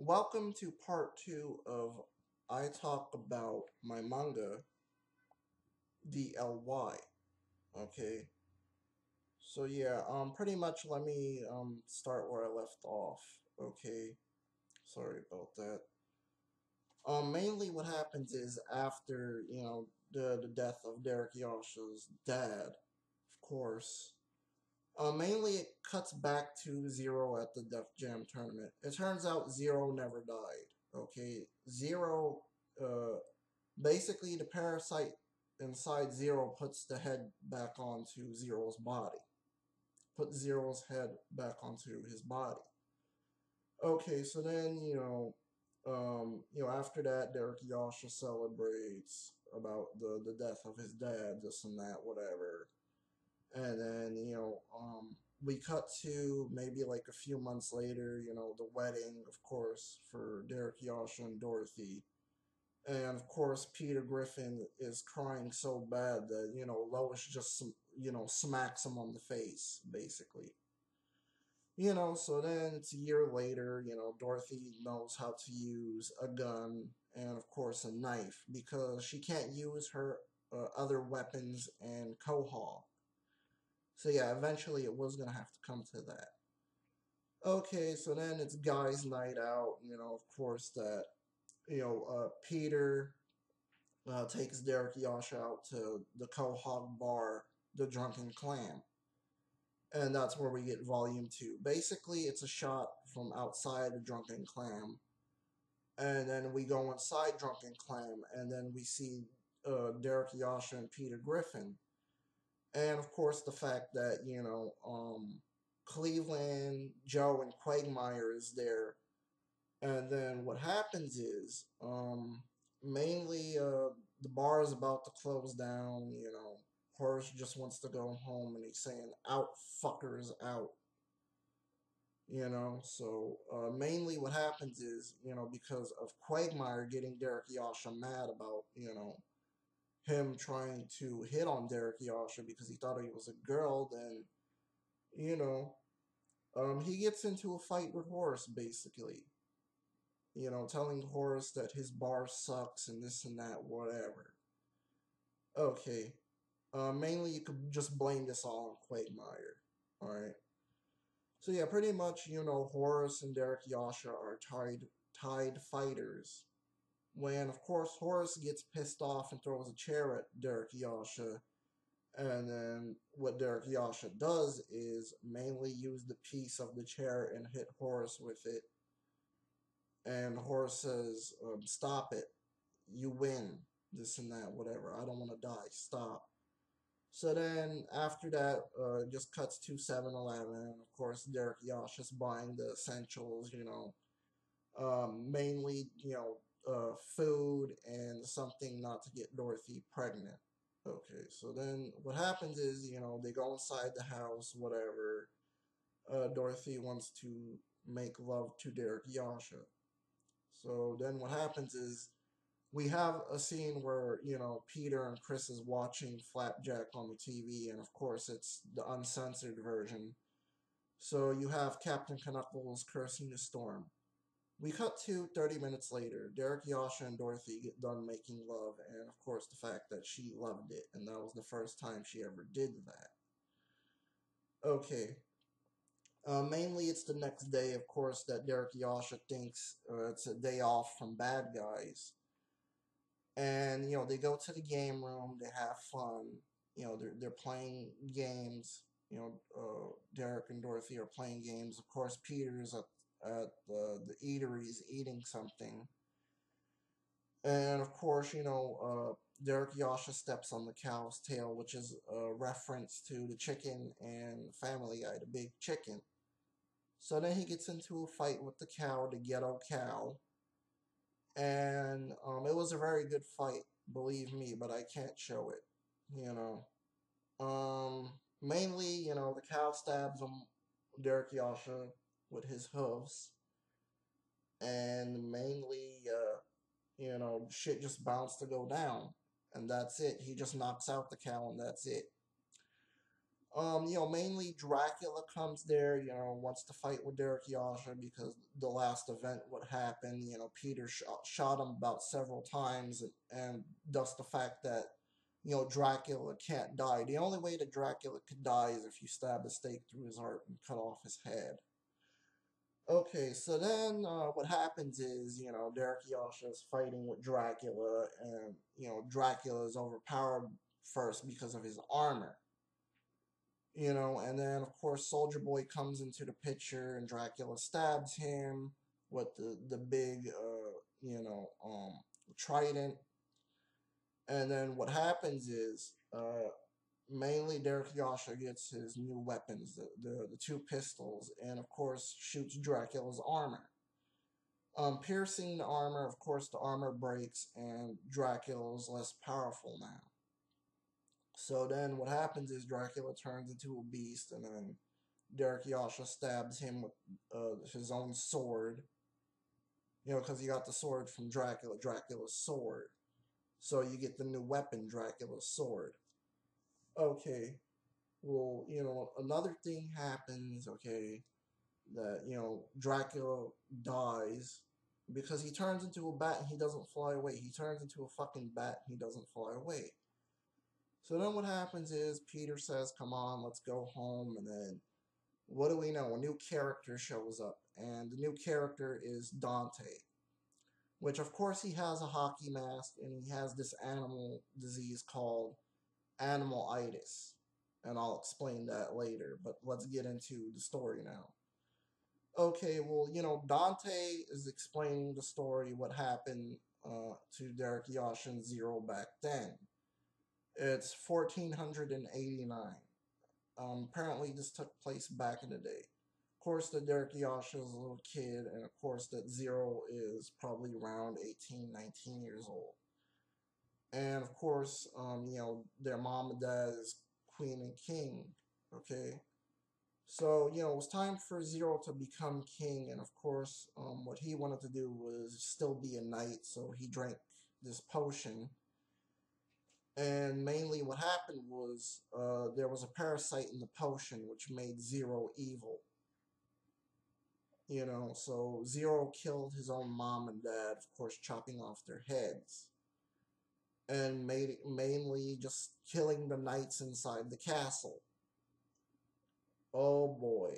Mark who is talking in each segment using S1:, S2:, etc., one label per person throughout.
S1: Welcome to part two of I talk about my manga, DLY. Okay, so yeah, pretty much let me start where I left off. Okay, sorry about that. Mainly what happens is after the death of Derek Yasha's dad, of course. Mainly it cuts back to Zero at the Def Jam tournament. It turns out Zero never died. Okay, Zero, uh, basically the parasite inside Zero puts the head back onto Zero's body. Put Zero's head back onto his body. Okay, so then after that, Derek Yasha celebrates about the death of his dad, this and that, whatever. And then, we cut to maybe like a few months later, the wedding, of course, for Derek Yasha and Dorothy. And of course, Peter Griffin is crying so bad that, Lois just, smacks him on the face, basically. So then it's a year later, Dorothy knows how to use a gun and, of course, a knife because she can't use her other weapons and Quahog. So yeah, eventually it was gonna have to come to that. Okay, so then it's guys' night out. Of course that Peter takes Derek Yash out to the Quahog bar, the Drunken Clam, and that's where we get Volume 2. Basically, it's a shot from outside the Drunken Clam, and then we go inside Drunken Clam, and then we see Derek Yasha and Peter Griffin. And of course, the fact that, Cleveland, Joe, and Quagmire is there. And then what happens is, mainly, the bar is about to close down. Horace just wants to go home and he's saying, out, fuckers, out. So mainly what happens is, because of Quagmire getting Derek Yasha mad about, him trying to hit on Derek Yasha because he thought he was a girl, then, you know, he gets into a fight with Horace, basically. Telling Horace that his bar sucks and this and that, whatever. Okay. Mainly, you could just blame this all on Quagmire. Alright. So, yeah, pretty much, Horace and Derek Yasha are tied fighters. When, of course, Horace gets pissed off and throws a chair at Derek Yasha. And then what Derek Yasha does is mainly use the piece of the chair and hit Horace with it. And Horace says, stop it. You win. This and that, whatever. I don't want to die. Stop. So then after that, just cuts to 7-Eleven. Of course, Derek Yasha's buying the essentials, mainly, food and something not to get Dorothy pregnant. Okay, so then what happens is, they go inside the house, whatever. Dorothy wants to make love to Derek Yasha. So then what happens is we have a scene where, Peter and Chris is watching Flapjack on the TV, and of course it's the uncensored version. So you have Captain Knuckles cursing the storm. We cut to 30 minutes later. Derek, Yasha, and Dorothy get done making love, and of course the fact that she loved it, and that was the first time she ever did that. Okay. Mainly it's the next day, of course, that Derek Yasha thinks it's a day off from bad guys. And, they go to the game room, they have fun, they're playing games. Derek and Dorothy are playing games. Of course, Peter's at the eateries eating something. And of course, Derek Yasha steps on the cow's tail, which is a reference to the chicken and Family Guy, the big chicken. So then he gets into a fight with the cow, the ghetto cow. And it was a very good fight, believe me, but I can't show it, you know. Mainly, the cow stabs him, Derek Yasha, with his hooves. And mainly, shit just bounced to go down. And that's it. He just knocks out the cow and that's it. Mainly Dracula comes there, wants to fight with Derek Yasha because the last event would happen. Peter shot him about several times, and thus the fact that, Dracula can't die. The only way that Dracula could die is if you stab a stake through his heart and cut off his head. Okay, so then what happens is, Derek Yasha is fighting with Dracula, and, Dracula is overpowered first because of his armor. And then of course Soldier Boy comes into the picture and Dracula stabs him with the big trident. And then what happens is mainly Derek Yasha gets his new weapons, the two pistols, and of course shoots Dracula's armor. Piercing the armor, of course the armor breaks and Dracula's less powerful now. So then what happens is Dracula turns into a beast, and then Derek Yasha stabs him with his own sword. Because he got the sword from Dracula, Dracula's sword. So you get the new weapon, Dracula's sword. Okay, well, another thing happens, okay, that, Dracula dies because he turns into a bat and he doesn't fly away. He turns into a fucking bat and he doesn't fly away. So then what happens is Peter says, come on, let's go home, and then what do we know? A new character shows up, and the new character is Dante, which of course he has a hockey mask, and he has this animal disease called animalitis, and I'll explain that later, but let's get into the story now. Okay, well, Dante is explaining the story, what happened to Derek Yasha and Zero back then. It's 1489. Apparently this took place back in the day. Of course, that Derek Yasha is a little kid, and of course that Zero is probably around 18, 19 years old. And of course, their mom and dad is queen and king, okay? So, it was time for Zero to become king, and of course, what he wanted to do was still be a knight, so he drank this potion. And mainly what happened was there was a parasite in the potion which made Zero evil. So Zero killed his own mom and dad, of course, chopping off their heads. And made it mainly just killing the knights inside the castle. Oh boy.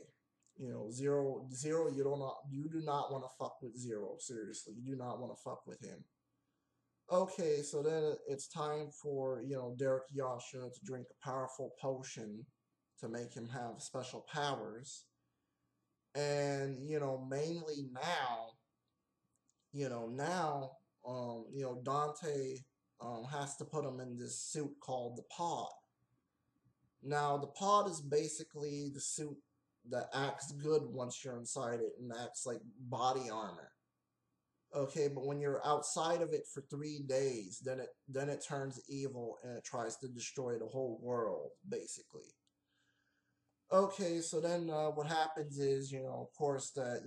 S1: Zero, you do not want to fuck with Zero, seriously. You do not want to fuck with him. Okay, so then it's time for, Derek Yasha to drink a powerful potion to make him have special powers. And, mainly now, Dante has to put him in this suit called the pod. Now, the pod is basically the suit that acts good once you're inside it and acts like body armor. Okay, but when you're outside of it for 3 days, then it turns evil and it tries to destroy the whole world, basically. Okay, so then what happens is, of course, that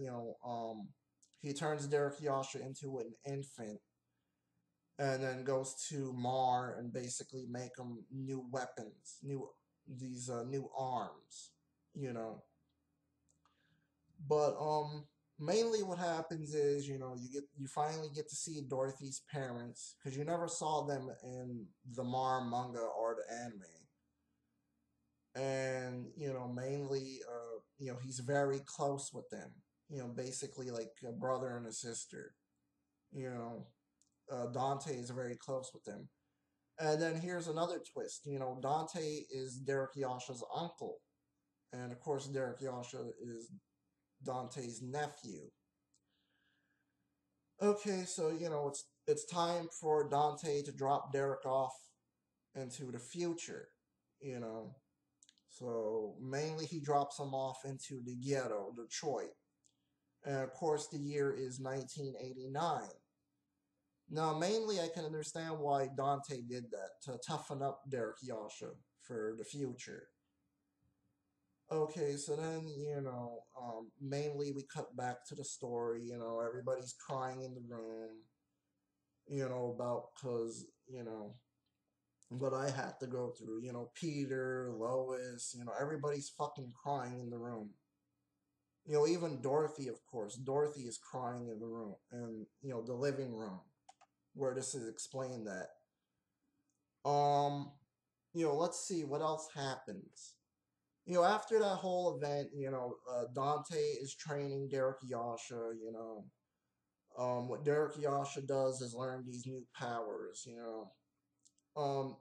S1: he turns Derek Yasha into an infant, and then goes to Mar and basically make them new weapons, new arms, you know. But mainly what happens is, you finally get to see Dorothy's parents, because you never saw them in the Mar manga or the anime. And, mainly he's very close with them. Basically like a brother and a sister. Dante is very close with them. And then here's another twist. Dante is Derek Yasha's uncle. And of course Derek Yasha is Dante's nephew. Okay, so it's time for Dante to drop Derek off into the future, you know. So mainly he drops him off into the ghetto, Detroit. And of course the year is 1989. Now mainly I can understand why Dante did that, to toughen up Derek Yasha for the future. Okay, so then, mainly we cut back to the story, everybody's crying in the room, about, because, what I had to go through. Peter, Lois, everybody's fucking crying in the room. Even Dorothy, of course. Dorothy is crying in the room, in, the living room, where this is explained that. Um, let's see what else happens. After that whole event, Dante is training Derek Yasha, what Derek Yasha does is learn these new powers.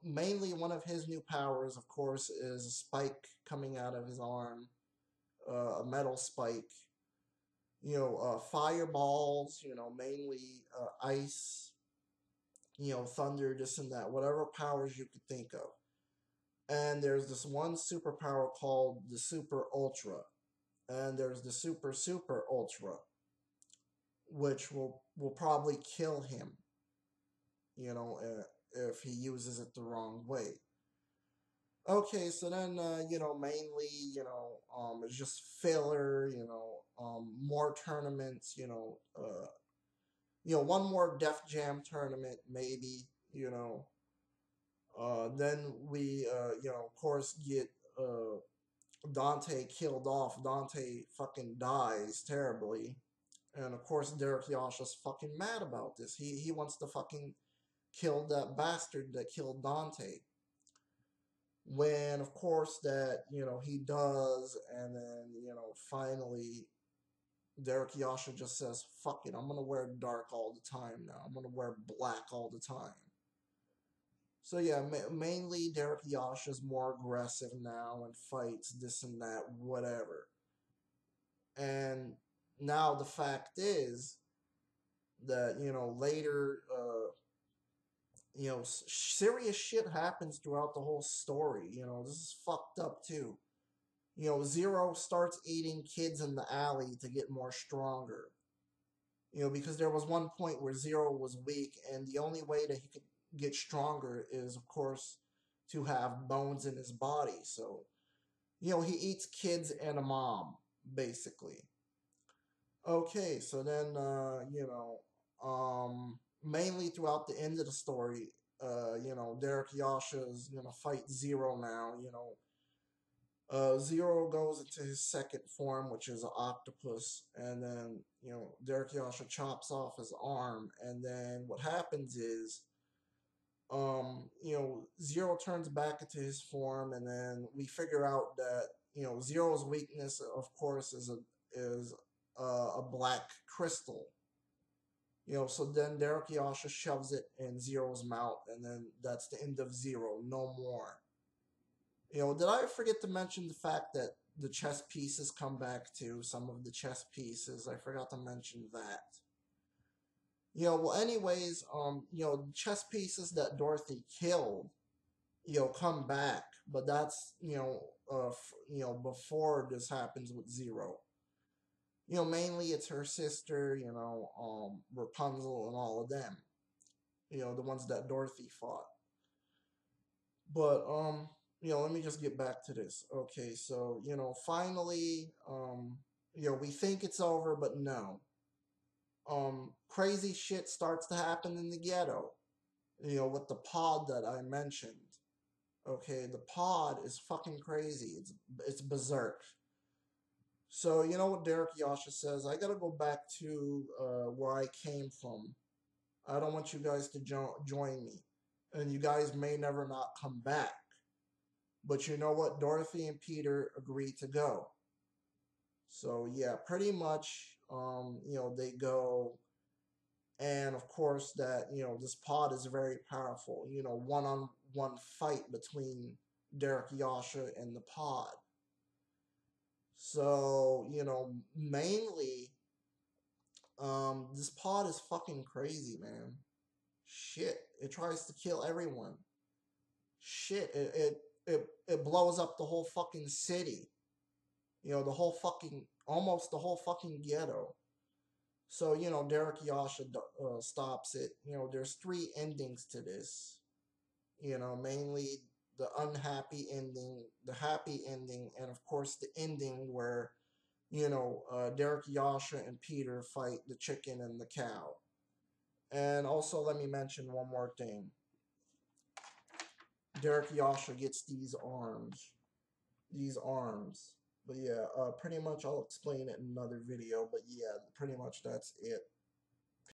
S1: Mainly one of his new powers, of course, is a spike coming out of his arm, a metal spike. Fireballs, mainly ice, thunder, this and that, whatever powers you could think of. And there's this one superpower called the Super Ultra. And there's the Super Super Ultra, which will probably kill him, if he uses it the wrong way. Okay, so then mainly it's just filler, more tournaments, one more Def Jam tournament maybe, then we of course get Dante killed off. Dante fucking dies terribly. And of course Derek Yasha's fucking mad about this. He wants to fucking kill that bastard that killed Dante. When of course that he does, and then finally Derek Yasha just says, fuck it, I'm gonna wear dark all the time now. I'm gonna wear black all the time. So yeah, mainly Derek Yasha's more aggressive now and fights this and that, whatever. And now the fact is that later, serious shit happens throughout the whole story. This is fucked up too. Zero starts eating kids in the alley to get more stronger. Because there was one point where Zero was weak, and the only way that he could get stronger is, of course, to have bones in his body. So, he eats kids and a mom, basically. Okay, so then, mainly throughout the end of the story, Derek Yasha is gonna fight Zero now. Zero goes into his second form, which is an octopus, and then Derek Yasha chops off his arm, and then what happens is, Zero turns back into his form, and then we figure out that Zero's weakness, of course, is a black crystal. So then Derek Yasha shoves it in Zero's mouth, and then that's the end of Zero. No more. Did I forget to mention the fact that the chess pieces come back too? Some of the chess pieces, I forgot to mention that. Well, anyways, chess pieces that Dorothy killed, come back, but that's before this happens with Zero. Mainly it's her sister, Rapunzel and all of them. The ones that Dorothy fought. But let me just get back to this. Okay, so finally, we think it's over, but no. Crazy shit starts to happen in the ghetto. With the pod that I mentioned. Okay, the pod is fucking crazy. It's berserk. So you know what Derek Yasha says? I gotta go back to where I came from. I don't want you guys to join me, and you guys may never not come back. But you know what? Dorothy and Peter agreed to go. So yeah, pretty much, they go, and of course that this pod is very powerful. One-on-one fight between Derek Yasha and the pod. So mainly, this pod is fucking crazy, man. Shit, it tries to kill everyone. Shit, it blows up the whole fucking city. The whole fucking, almost the whole fucking ghetto. So, Derek Yasha stops it. There's three endings to this. Mainly the unhappy ending, the happy ending, and of course the ending where, Derek Yasha and Peter fight the chicken and the cow. And also, let me mention one more thing. Derek Yasha gets these arms. These arms. But yeah, pretty much I'll explain it in another video. But yeah, pretty much that's it.